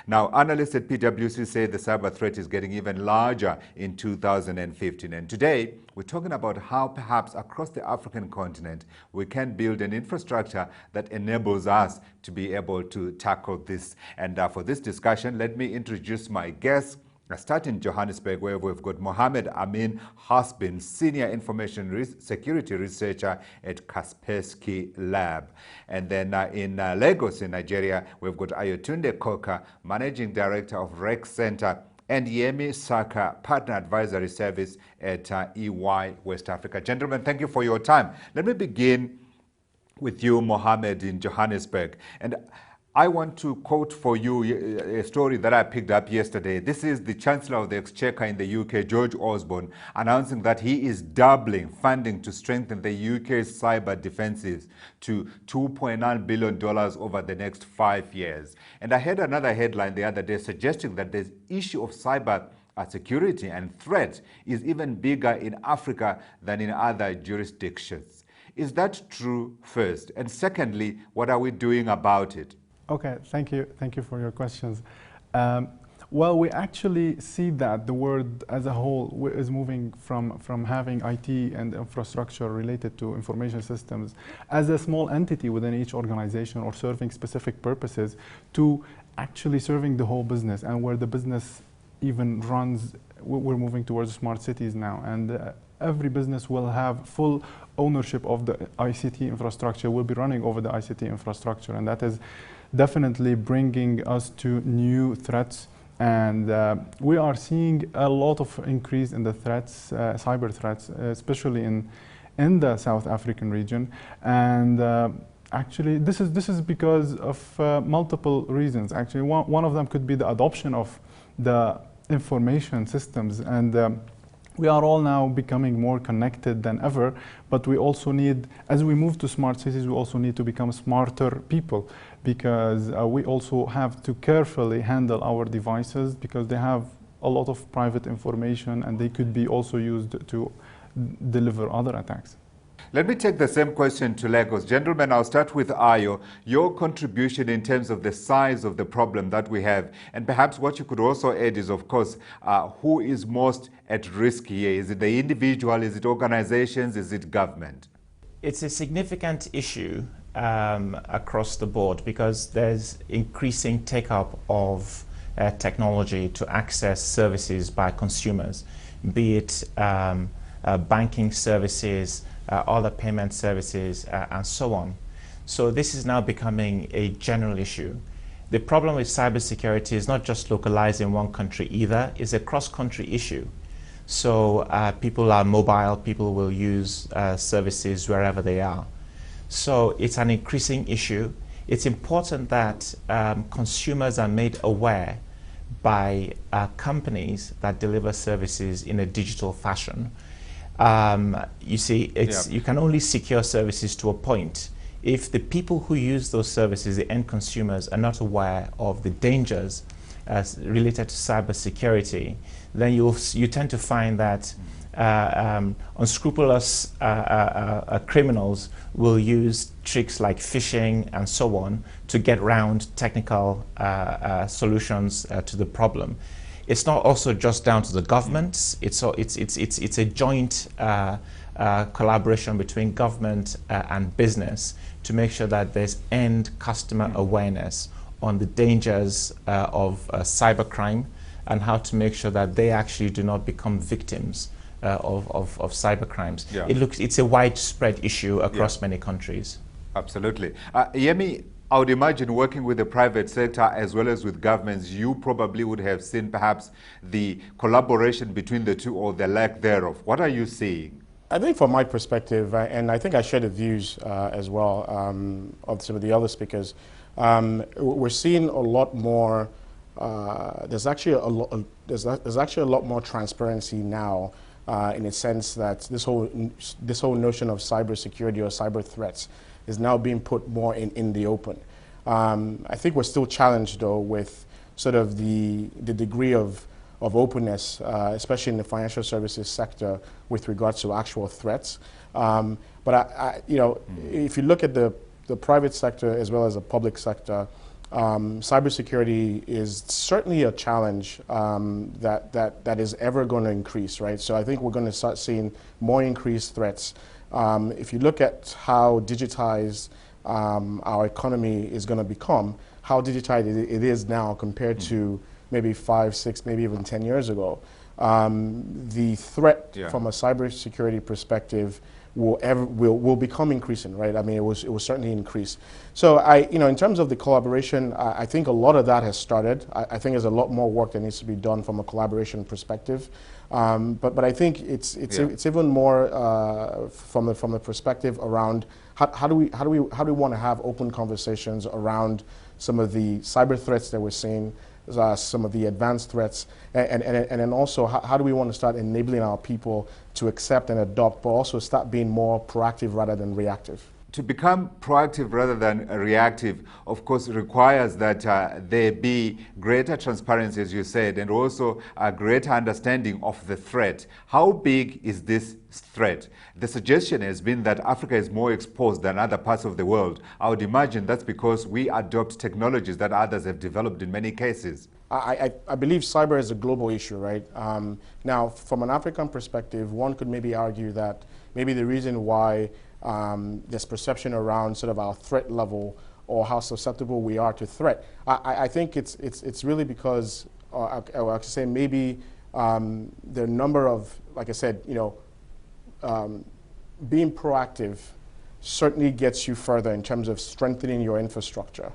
Now, analysts at PwC say the cyber threat is getting even larger in 2015. And today, we're talking about how perhaps across the African continent, we can build an infrastructure that enables us to be able to tackle this. And for this discussion, let me introduce my guests. I start in Johannesburg, where we've got Mohammed Amin Hasbin, Senior Information Security Researcher at Kaspersky Lab. And then in Lagos, in Nigeria, we've got Ayotunde Koka, Managing Director of Rec Center, and Yemi Saka, Partner Advisory Service at EY West Africa. Gentlemen, thank you for your time. Let me begin with you, Mohammed, in Johannesburg. And I want to quote for you a story that I picked up yesterday. This is the Chancellor of the Exchequer in the UK, George Osborne, announcing that he is doubling funding to strengthen the UK's cyber defences to $2.9 billion over the next 5 years. And I heard another headline the other day suggesting that the issue of cyber security and threat is even bigger in Africa than in other jurisdictions. Is that true, first? And secondly, what are we doing about it? Okay, thank you. Thank you for your questions. Well, we actually see that the world as a whole is moving from having IT and infrastructure related to information systems as a small entity within each organization or serving specific purposes to actually serving the whole business, and where the business even runs, we're moving towards smart cities now. And every business will have full ownership of the ICT infrastructure, will be running over the ICT infrastructure, and that is definitely bringing us to new threats. And we are seeing a lot of increase in the threats, cyber threats, especially in the South African region. And actually, this is because of multiple reasons. Actually, one of them could be the adoption of the information systems, and we are all now becoming more connected than ever, but we also need, as we move to smart cities, we also need to become smarter people, because we also have to carefully handle our devices, because they have a lot of private information and they could be also used to deliver other attacks. Let me take the same question to Lagos. Gentlemen, I'll start with Ayo. Your contribution in terms of the size of the problem that we have, and perhaps what you could also add is, of course, who is most at risk here? Is it the individual? Is it organizations? Is it government? It's a significant issue across the board, because there's increasing take-up of technology to access services by consumers, be it banking services, other payment services, and so on. So this is now becoming a general issue. The problem with cybersecurity is not just localized in one country either, it's a cross-country issue. So people are mobile, people will use services wherever they are. So it's an increasing issue. It's important that consumers are made aware by companies that deliver services in a digital fashion. You see, you can only secure services to a point. If the people who use those services, the end consumers, are not aware of the dangers related to cybersecurity, then you tend to find that unscrupulous criminals will use tricks like phishing and so on to get around technical solutions to the problem. It's not also just down to the government. It's a joint collaboration between government and business to make sure that there's end customer awareness on the dangers of cybercrime, and how to make sure that they actually do not become victims of cybercrimes. Yeah. It's a widespread issue across many countries. Absolutely. Yemi, I would imagine working with the private sector as well as with governments, you probably would have seen perhaps the collaboration between the two, or the lack thereof. What are you seeing? I think from my perspective, and I think I share the views as well of some of the other speakers, we're seeing a lot more, there's actually a lot more transparency now, in a sense that this whole notion of cybersecurity or cyber threats is now being put more in the open. I think we're still challenged though with sort of the degree of openness, especially in the financial services sector with regards to actual threats. But if you look at the private sector as well as the public sector, cybersecurity is certainly a challenge that is ever going to increase, right? So I think we're going to start seeing more increased threats. If you look at how digitized our economy is going to become, how digitized it is now compared to maybe 5, 6, maybe even 10 years ago, the threat from a cybersecurity perspective will become increasing, right? I mean, it will certainly increase. So in terms of the collaboration, I think a lot of that has started. I think there's a lot more work that needs to be done from a collaboration perspective. But I think it's even more from the perspective around how do we want to have open conversations around some of the cyber threats that we're seeing, some of the advanced threats, and then also how do we want to start enabling our people to accept and adopt, but also start being more proactive rather than reactive. To become proactive rather than reactive, of course, requires that there be greater transparency, as you said, and also a greater understanding of the threat. How big is this threat? The suggestion has been that Africa is more exposed than other parts of the world. I would imagine that's because we adopt technologies that others have developed in many cases. I believe cyber is a global issue, right? Now, from an African perspective, one could maybe argue that maybe the reason why this perception around sort of our threat level or how susceptible we are to threat, I think it's really because, I would say maybe the number of, like I said, being proactive certainly gets you further in terms of strengthening your infrastructure.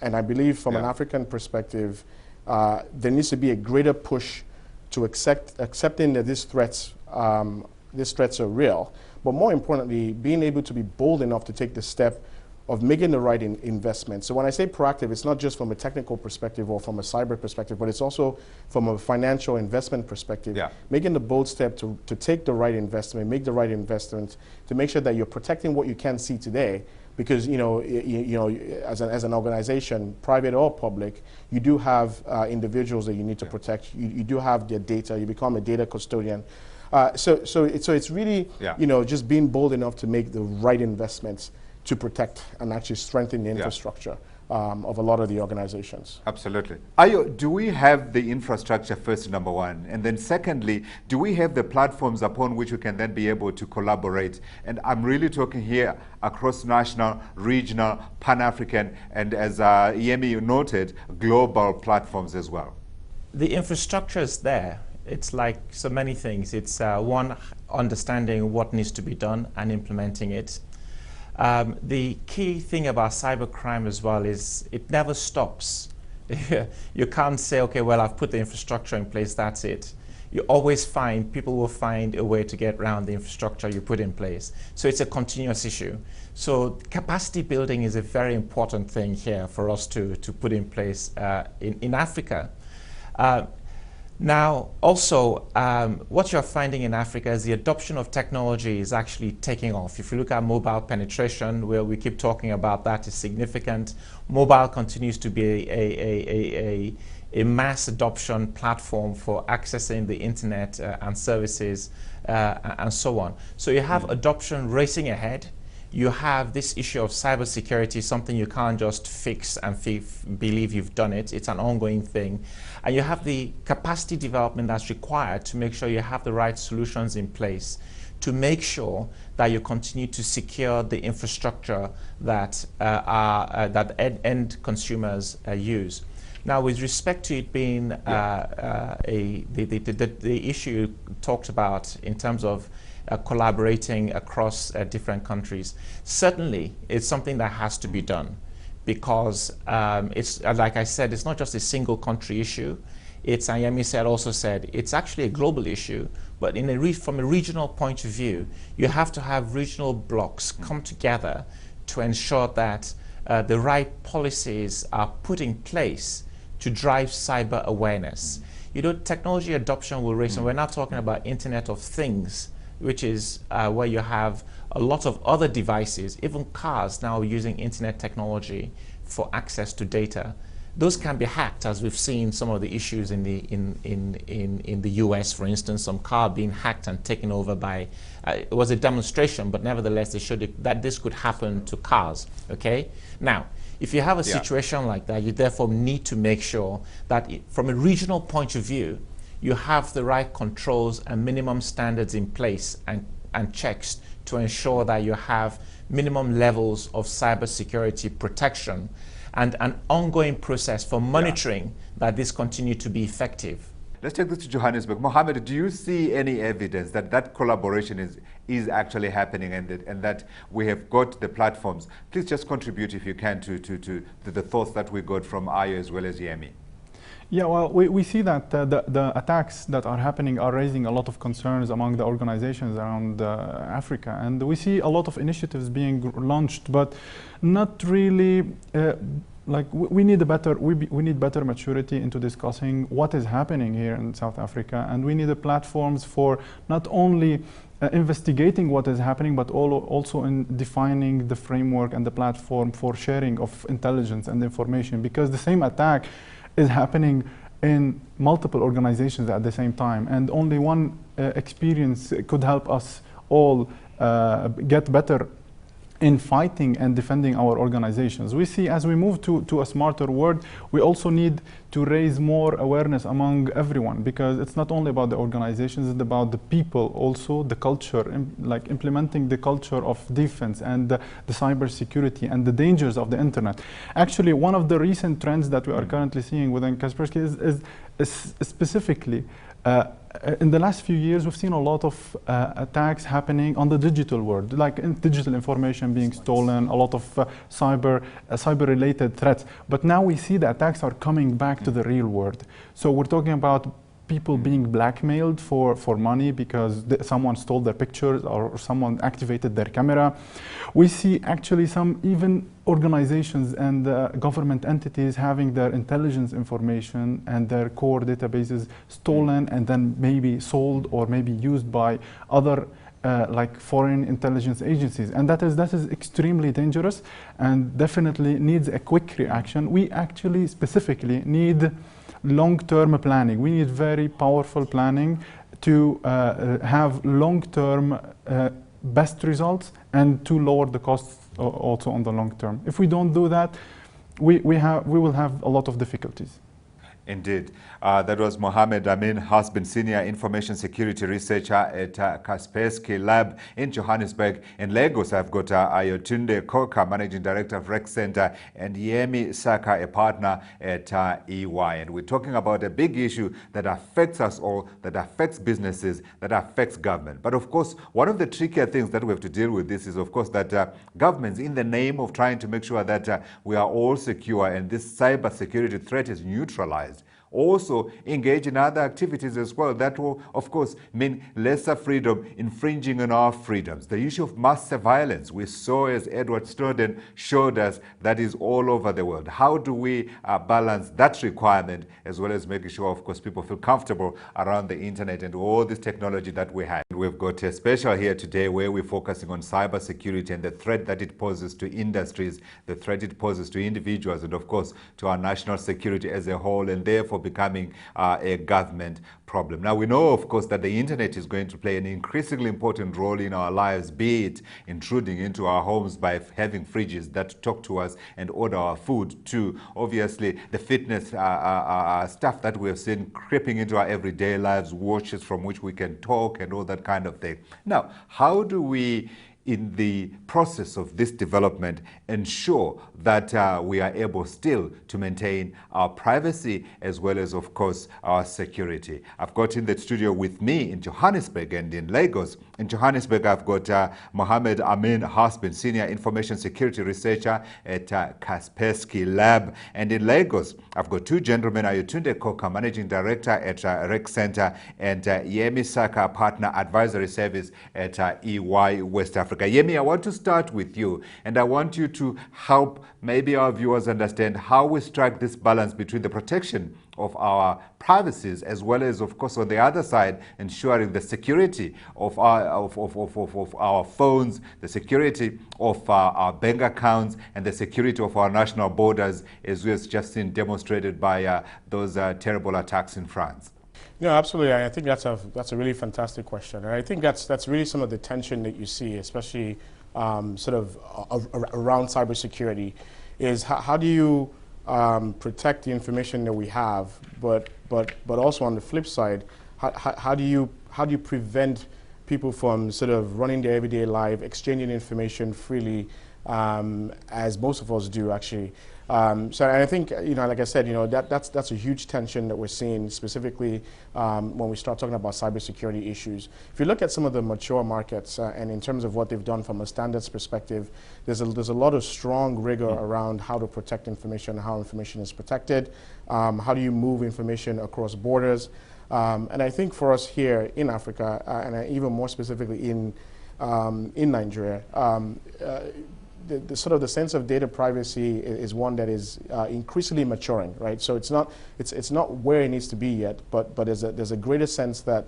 And I believe from an African perspective, there needs to be a greater push to accepting that these threats are real. But more importantly, being able to be bold enough to take the step of making the right investment. So when I say proactive, it's not just from a technical perspective or from a cyber perspective, but it's also from a financial investment perspective. Making the bold step to take the right investment, make the right investment, to make sure that you're protecting what you can see today. Because as an organization, private or public, you do have individuals that you need to protect. You do have their data. You become a data custodian. So it's really just being bold enough to make the right investments to protect and actually strengthen the infrastructure of a lot of the organizations. Absolutely. Ayo, do we have the infrastructure first, number one? And then secondly, do we have the platforms upon which we can then be able to collaborate? And I'm really talking here across national, regional, Pan-African, and as Yemi noted, global platforms as well. The infrastructure is there. It's like so many things. It's one, understanding what needs to be done and implementing it. The key thing about cybercrime as well is it never stops. You can't say, okay, well, I've put the infrastructure in place, that's it. You always find, people will find a way to get around the infrastructure you put in place. So it's a continuous issue. So capacity building is a very important thing here for us to put in place in Africa. Now, also, what you're finding in Africa is the adoption of technology is actually taking off. If you look at mobile penetration, where we keep talking about that, is significant. Mobile continues to be a mass adoption platform for accessing the internet and services and so on. So you have adoption racing ahead. You have this issue of cybersecurity, something you can't just fix and believe you've done it. It's an ongoing thing. And you have the capacity development that's required to make sure you have the right solutions in place to make sure that you continue to secure the infrastructure that end consumers use. Now, with respect to it being the issue you talked about in terms of collaborating across different countries, certainly it's something that has to be done because it's like I said, it's not just a single country issue. It's, Yemi also said, it's actually a global issue, but from a regional point of view, you have to have regional blocks come together to ensure that the right policies are put in place to drive cyber awareness. You know, technology adoption will raise, and we're not talking about Internet of Things, which is where you have a lot of other devices, even cars now using internet technology for access to data. those can be hacked, as we've seen some of the issues in the US, for instance, some car being hacked and taken over by, it was a demonstration, but nevertheless they showed that this could happen to cars, okay? Now, if you have a situation like that, you therefore need to make sure that from a regional point of view, you have the right controls and minimum standards in place and checks to ensure that you have minimum levels of cybersecurity protection and an ongoing process for monitoring that this continue to be effective. Let's take this to Johannesburg. Mohammed, do you see any evidence that that collaboration is actually happening and that we have got the platforms? Please just contribute if you can to the thoughts that we got from Ayo as well as Yemi. Yeah, well, we see that the attacks that are happening are raising a lot of concerns among the organizations around Africa. And we see a lot of initiatives being launched, but not really, we need better maturity into discussing what is happening here in South Africa. And we need platforms for not only investigating what is happening, but also in defining the framework and the platform for sharing of intelligence and information, because the same attack is happening in multiple organizations at the same time, and only one experience could help us all get better in fighting and defending our organizations. We see as we move to a smarter world, we also need to raise more awareness among everyone, because it's not only about the organizations, it's about the people also, the culture, like implementing the culture of defense and the cybersecurity and the dangers of the internet. Actually, one of the recent trends that we are currently seeing within Kaspersky is specifically in the last few years, we've seen a lot of attacks happening on the digital world, like digital information being stolen, a lot of cyber-related threats. But now we see the attacks are coming back to the real world. So we're talking about people being blackmailed for money because someone stole their pictures or someone activated their camera. We see actually some even organizations and government entities having their intelligence information and their core databases stolen and then maybe sold or maybe used by other like foreign intelligence agencies. And that is extremely dangerous and definitely needs a quick reaction. We actually specifically need long-term planning. We need very powerful planning to have long-term best results and to lower the costs also on the long term. If we don't do that, we will have a lot of difficulties. Indeed. That was Mohammed Amin Hasbin, Senior Information Security Researcher at Kaspersky Lab in Johannesburg. In Lagos, I've got Ayotunde Koka, Managing Director of Rec Center, and Yemi Saka, a partner at EY. And we're talking about a big issue that affects us all, that affects businesses, that affects government. But of course, one of the trickier things that we have to deal with this is, of course, that governments, in the name of trying to make sure that we are all secure and this cyber security threat is neutralized, also engage in other activities as well that will, of course, mean lesser freedom, infringing on our freedoms. The issue of mass surveillance, we saw, as Edward Snowden showed us, that is all over the world. How do we balance that requirement as well as making sure, of course, people feel comfortable around the internet and all this technology that we have? We've got a special here today where we're focusing on cybersecurity and the threat that it poses to industries, the threat it poses to individuals, and of course to our national security as a whole, and therefore becoming a government problem. Now, we know, of course, that the internet is going to play an increasingly important role in our lives, be it intruding into our homes by having fridges that talk to us and order our food, to obviously the fitness stuff that we have seen creeping into our everyday lives, watches from which we can talk and all that kind of thing. Now, how do we, in the process of this development, ensure that we are able still to maintain our privacy as well as, of course, our security? I've got in the studio with me in Johannesburg and in Lagos. In Johannesburg, I've got Mohammed Amin Hasbin, Senior Information Security Researcher at Kaspersky Lab. And in Lagos, I've got two gentlemen, Ayotunde Koka, Managing Director at Rec Center, and Yemi Saka, Partner Advisory Service at EY West Africa. Africa. Yemi, I want to start with you, and I want you to help maybe our viewers understand how we strike this balance between the protection of our privacies as well as, of course, on the other side, ensuring the security of our phones, the security of our bank accounts, and the security of our national borders, as we have just seen demonstrated by those terrible attacks in France. No, absolutely. I think that's a really fantastic question, and I think that's really some of the tension that you see, especially sort of around cybersecurity, is how do you protect the information that we have, but also on the flip side, how do you prevent people from sort of running their everyday life, exchanging information freely, as most of us do actually. So I think, like I said, that's a huge tension that we're seeing specifically when we start talking about cybersecurity issues. If you look at some of the mature markets and in terms of what they've done from a standards perspective, there's a lot of strong rigor around how to protect information, how information is protected, how do you move information across borders. And I think for us here in Africa, and even more specifically in Nigeria, the sort of the sense of data privacy is one that is increasingly maturing, right? So it's not where it needs to be yet, but there's a greater sense that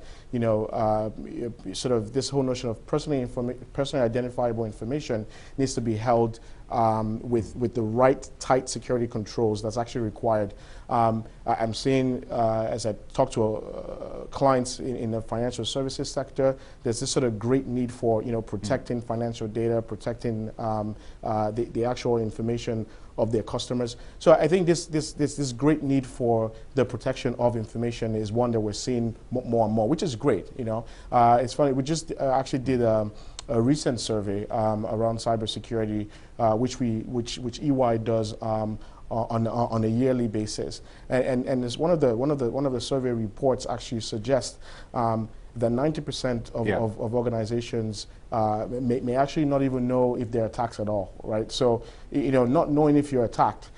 sort of this whole notion of personally identifiable information needs to be held with the right tight security controls that's actually required. I'm seeing, as I talk to clients in the financial services sector, there's this sort of great need for protecting financial data, protecting the actual information of their customers. So I think this great need for the protection of information is one that we're seeing more and more, which is great. It's funny, we just actually did a recent survey around cybersecurity, which EY does on a yearly basis, and as one of the survey reports actually suggests that 90% of organizations may actually not even know if they're attacked at all, right? So not knowing if you're attacked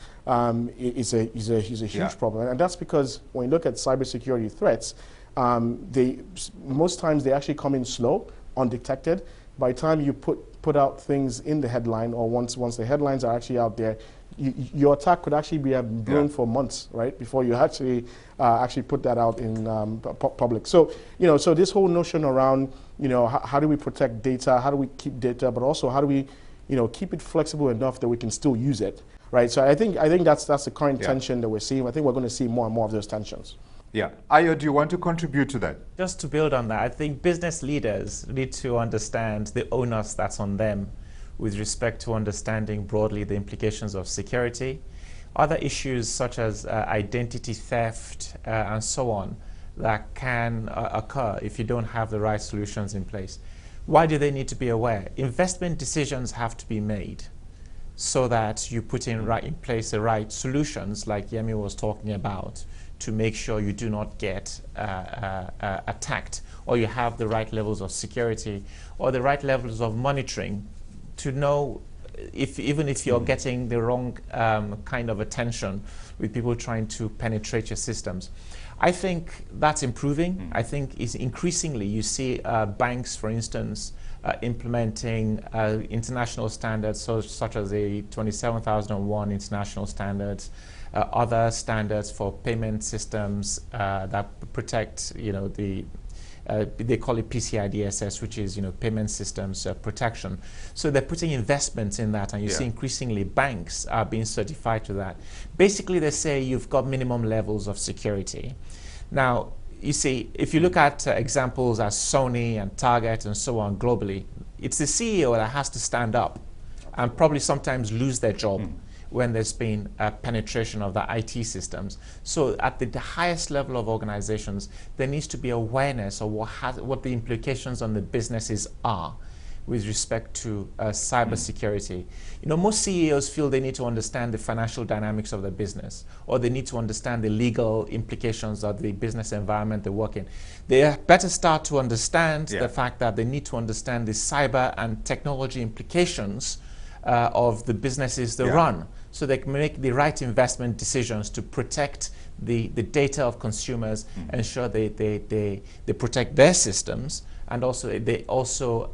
is a huge problem, and that's because when you look at cybersecurity threats, most times they actually come in slow, undetected. By the time you put out things in the headline, or once the headlines are actually out there, your attack could actually have blown for months, right, before you actually put that out in public. So so this whole notion around how do we protect data, how do we keep data, but also how do we keep it flexible enough that we can still use it, right? So I think that's the current tension that we're seeing. I think we're going to see more and more of those tensions. Yeah. Ayo, do you want to contribute to that? Just to build on that, I think business leaders need to understand the onus that's on them with respect to understanding broadly the implications of security, other issues such as identity theft and so on that can occur if you don't have the right solutions in place. Why do they need to be aware? Investment decisions have to be made so that you put in place the right solutions, like Yemi was talking about, to make sure you do not get attacked, or you have the right levels of security or the right levels of monitoring to know even if you're getting the wrong kind of attention with people trying to penetrate your systems. I think that's improving. I think it's increasingly you see banks, for instance, implementing international standards such as the 27001 international standards, other standards for payment systems that protect, they call it PCI DSS, which is payment systems protection. So they're putting investments in that, and you see increasingly banks are being certified to that. Basically, they say you've got minimum levels of security. Now, you see, if you look at examples as Sony and Target and so on globally, it's the CEO that has to stand up and probably sometimes lose their job when there's been a penetration of the IT systems. So at the highest level of organizations, there needs to be awareness of what the implications on the businesses are with respect to cybersecurity. Most CEOs feel they need to understand the financial dynamics of the business, or they need to understand the legal implications of the business environment they work in. They better start to understand the fact that they need to understand the cyber and technology implications of the businesses they run, so they can make the right investment decisions to protect the data of consumers, ensure they protect their systems, and also they also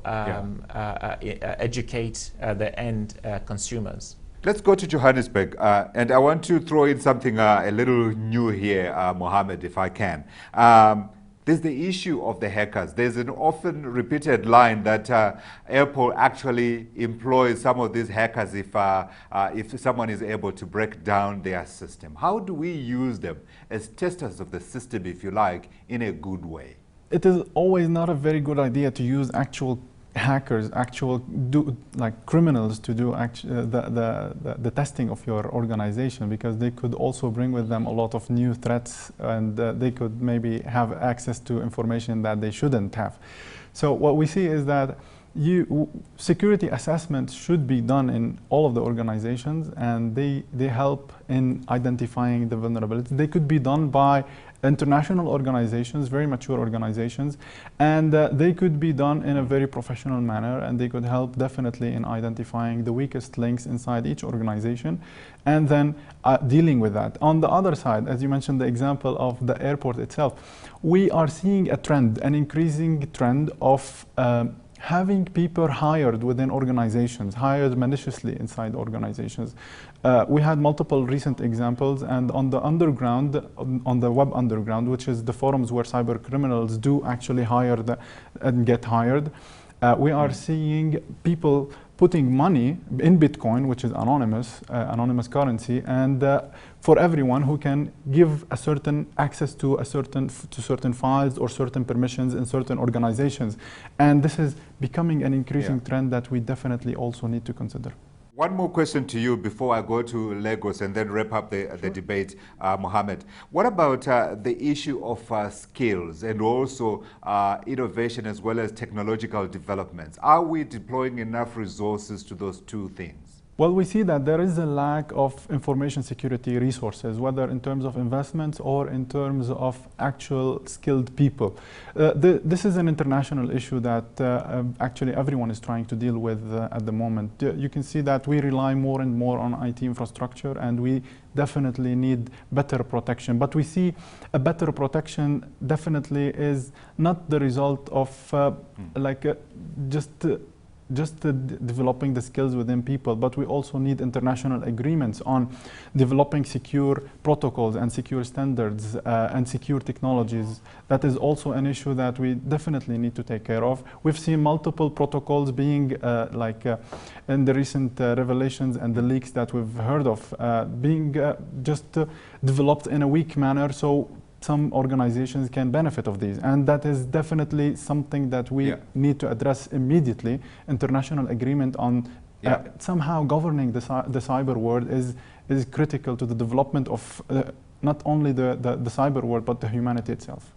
educate the end consumers. Let's go to Johannesburg, and I want to throw in something a little new here, Mohammed, if I can. There's the issue of the hackers. There's an often repeated line that Apple actually employs some of these hackers if someone is able to break down their system. How do we use them as testers of the system, if you like, in a good way? It is always not a very good idea to use actual hackers, like criminals, to do the testing of your organization, because they could also bring with them a lot of new threats, and they could maybe have access to information that they shouldn't have. So what we see is that security assessments should be done in all of the organizations, and they help in identifying the vulnerabilities. They could be done by international organizations, very mature organizations, and they could be done in a very professional manner, and they could help definitely in identifying the weakest links inside each organization, and then dealing with that. On the other side, as you mentioned, the example of the airport itself, we are seeing a trend, an increasing trend of having people hired within organizations, hired maliciously inside organizations. We had multiple recent examples, and on the underground, on the web underground, which is the forums where cyber criminals do actually hire and get hired, we are seeing people putting money in Bitcoin, which is anonymous currency, and for everyone who can give a certain access to certain files or certain permissions in certain organizations. And this is becoming an increasing trend that we definitely also need to consider. One more question to you before I go to Lagos and then wrap up the debate, Mohammed. What about the issue of skills and also innovation as well as technological developments? Are we deploying enough resources to those two things? Well, we see that there is a lack of information security resources, whether in terms of investments or in terms of actual skilled people. This is an international issue that actually everyone is trying to deal with at the moment. You can see that we rely more and more on IT infrastructure, and we definitely need better protection. But we see a better protection definitely is not the result of just developing the skills within people, but we also need international agreements on developing secure protocols and secure standards and secure technologies. That is also an issue that we definitely need to take care of. We've seen multiple protocols being in the recent revelations and the leaks that we've heard of being just developed in a weak manner, so some organizations can benefit of these, and that is definitely something that we need to address immediately. International agreement on somehow governing the cyber world is critical to the development of not only the cyber world, but the humanity itself.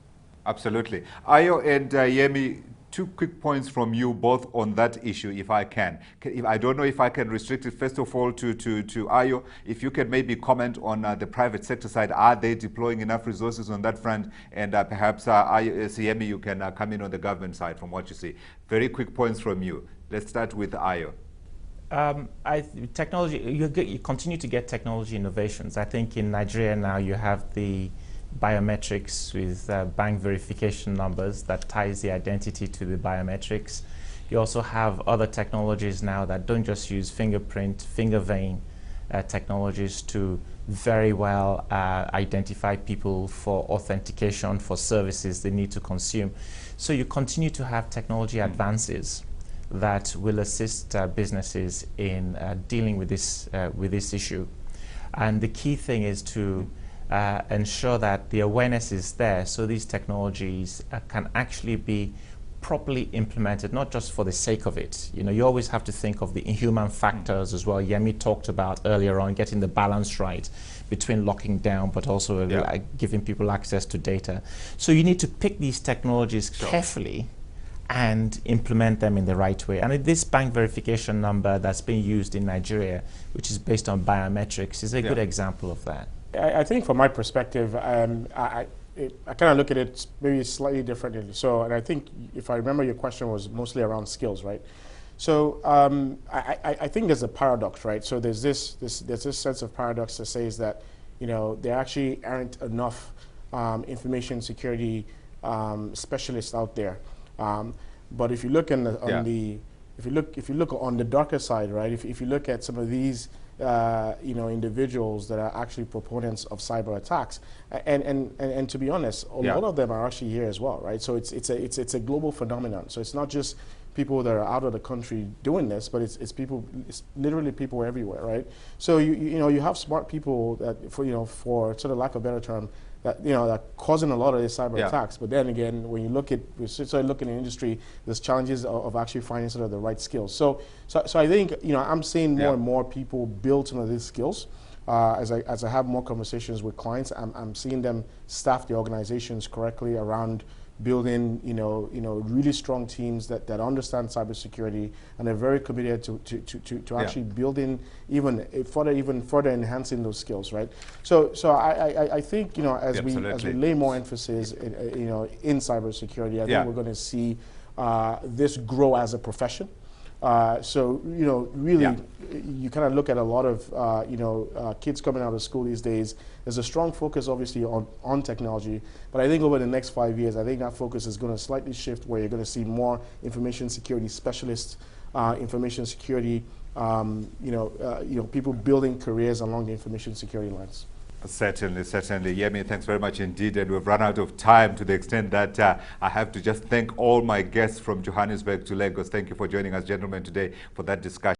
Absolutely. Ayo and Yemi, two quick points from you both on that issue, if I can. I don't know if I can restrict it, first of all, to Ayo. If you can maybe comment on the private sector side, are they deploying enough resources on that front? And perhaps, Yemi, you can come in on the government side from what you see. Very quick points from you. Let's start with Ayo. Technology, you continue to get technology innovations. I think in Nigeria now you have the biometrics with bank verification numbers that ties the identity to the biometrics. You also have other technologies now that don't just use fingerprint, finger vein technologies to very well identify people for authentication for services they need to consume. So you continue to have technology advances that will assist businesses in dealing with this issue. And the key thing is to ensure that the awareness is there, so these technologies can actually be properly implemented, not just for the sake of it. You know, you always have to think of the human factors as well. Yemi talked about earlier on getting the balance right between locking down, but also giving people access to data. So you need to pick these technologies carefully and implement them in the right way. And this bank verification number that's being used in Nigeria, which is based on biometrics, is a good example of that. I think from my perspective, I kind of look at it maybe slightly differently. So, and I think if I remember your question was mostly around skills, right? So I think there's a paradox, right? So there's this sense of paradox that says that, you know, there actually aren't enough information security specialists out there. But if you look if you look on the darker side, right? If you look at some of these you know, individuals that are actually proponents of cyber attacks, and to be honest, a lot of them are actually here as well, right? So it's a global phenomenon. So it's not just people that are out of the country doing this, but it's literally people everywhere, right? So you know, you have smart people that, for sort of lack of a better term, that, you know, that causing a lot of these cyber attacks. But then again, when you look at, we start looking at the industry, there's challenges of actually finding sort of the right skills. So I think, you know, I'm seeing more and more people build some of these skills. As I have more conversations with clients, I'm seeing them staff the organizations correctly around building, you know, really strong teams that understand cybersecurity and are very committed to actually building even further enhancing those skills, right? So I think, you know, as we lay more emphasis, you know, in cybersecurity, I think we're going to see this grow as a profession. So, you know, really, you kind of look at a lot of, you know, kids coming out of school these days. There's a strong focus, obviously, on technology. But I think over the next 5 years, I think that focus is going to slightly shift, where you're going to see more information security specialists, information security, you know, people building careers along the information security lines. Certainly, certainly. Yemi, thanks very much indeed. And we've run out of time to the extent that I have to just thank all my guests from Johannesburg to Lagos. Thank you for joining us, gentlemen, today for that discussion.